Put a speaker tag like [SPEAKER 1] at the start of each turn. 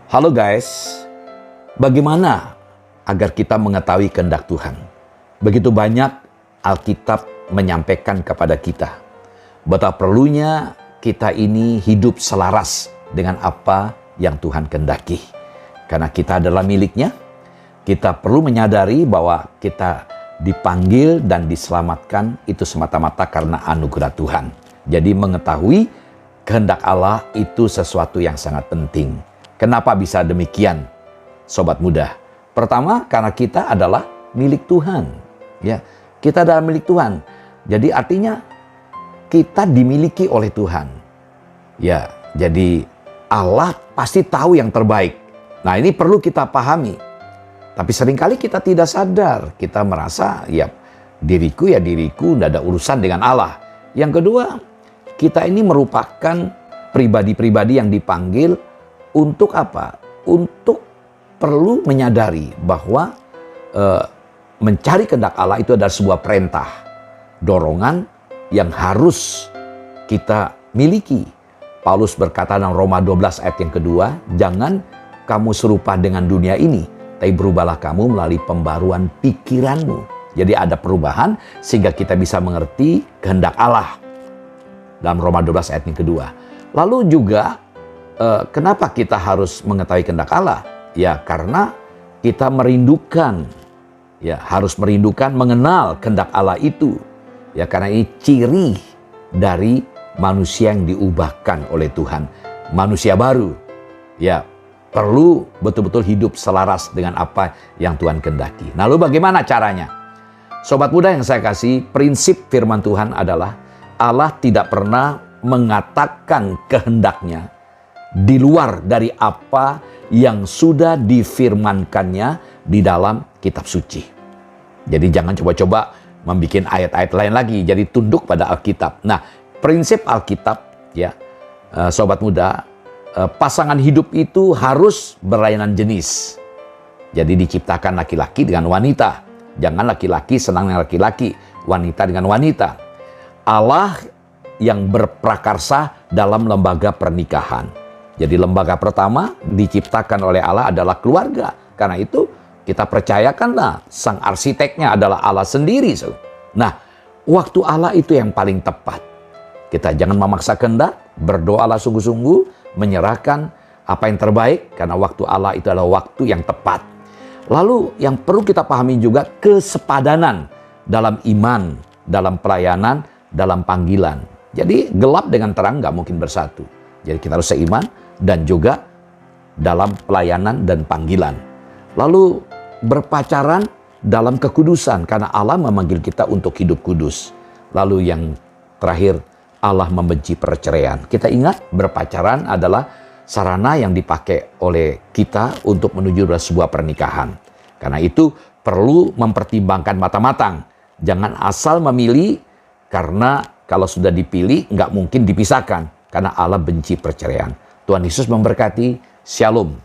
[SPEAKER 1] Halo guys, bagaimana agar kita mengetahui kehendak Tuhan? Begitu banyak Alkitab menyampaikan kepada kita betapa perlunya kita ini hidup selaras dengan apa yang Tuhan kehendaki. Karena kita adalah miliknya, kita perlu menyadari bahwa kita dipanggil dan diselamatkan itu semata-mata karena anugerah Tuhan. Jadi mengetahui kehendak Allah itu sesuatu yang sangat penting. Kenapa bisa demikian, sobat muda? Pertama, karena kita adalah milik Tuhan. Ya, kita adalah milik Tuhan. Jadi artinya kita dimiliki oleh Tuhan. Ya, jadi Allah pasti tahu yang terbaik. Nah, ini perlu kita pahami. Tapi seringkali kita tidak sadar. Kita merasa, ya diriku, tidak ada urusan dengan Allah. Yang kedua, kita ini merupakan pribadi-pribadi yang dipanggil untuk apa? Untuk perlu menyadari bahwa mencari kehendak Allah itu adalah sebuah perintah, dorongan yang harus kita miliki. Paulus berkata dalam Roma 12 ayat yang kedua, jangan kamu serupa dengan dunia ini, tapi berubahlah kamu melalui pembaruan pikiranmu. Jadi ada perubahan sehingga kita bisa mengerti kehendak Allah. Dalam Roma 12 ayat yang kedua. Lalu juga kenapa kita harus mengetahui kehendak Allah? Ya karena kita merindukan, ya harus merindukan mengenal kehendak Allah itu. Ya karena ini ciri dari manusia yang diubahkan oleh Tuhan. Manusia baru, ya perlu betul-betul hidup selaras dengan apa yang Tuhan kehendaki. Nah, lalu bagaimana caranya? Sobat muda yang saya kasih, prinsip firman Tuhan adalah Allah tidak pernah mengatakan kehendaknya di luar dari apa yang sudah difirmankannya di dalam kitab suci. Jadi jangan coba-coba membuat ayat-ayat lain lagi. Jadi tunduk pada Alkitab. Nah, prinsip Alkitab ya, sobat muda, pasangan hidup itu harus berlainan jenis. Jadi diciptakan laki-laki dengan wanita. Jangan laki-laki senang dengan laki-laki, wanita dengan wanita. Allah yang berprakarsa dalam lembaga pernikahan. Jadi lembaga pertama diciptakan oleh Allah adalah keluarga. Karena itu kita percayakanlah sang arsiteknya adalah Allah sendiri. Nah, waktu Allah itu yang paling tepat. Kita jangan memaksa kehendak, berdoalah sungguh-sungguh, menyerahkan apa yang terbaik. Karena waktu Allah itu adalah waktu yang tepat. Lalu yang perlu kita pahami juga kesepadanan dalam iman, dalam pelayanan, dalam panggilan. Jadi gelap dengan terang nggak mungkin bersatu. Jadi kita harus seiman dan juga dalam pelayanan dan panggilan. Lalu berpacaran dalam kekudusan karena Allah memanggil kita untuk hidup kudus. Lalu yang terakhir, Allah membenci perceraian. Kita ingat berpacaran adalah sarana yang dipakai oleh kita untuk menuju sebuah pernikahan. Karena itu perlu mempertimbangkan matang-matang. Jangan asal memilih karena kalau sudah dipilih nggak mungkin dipisahkan. Karena Allah benci perceraian. Tuhan Yesus memberkati. Shalom.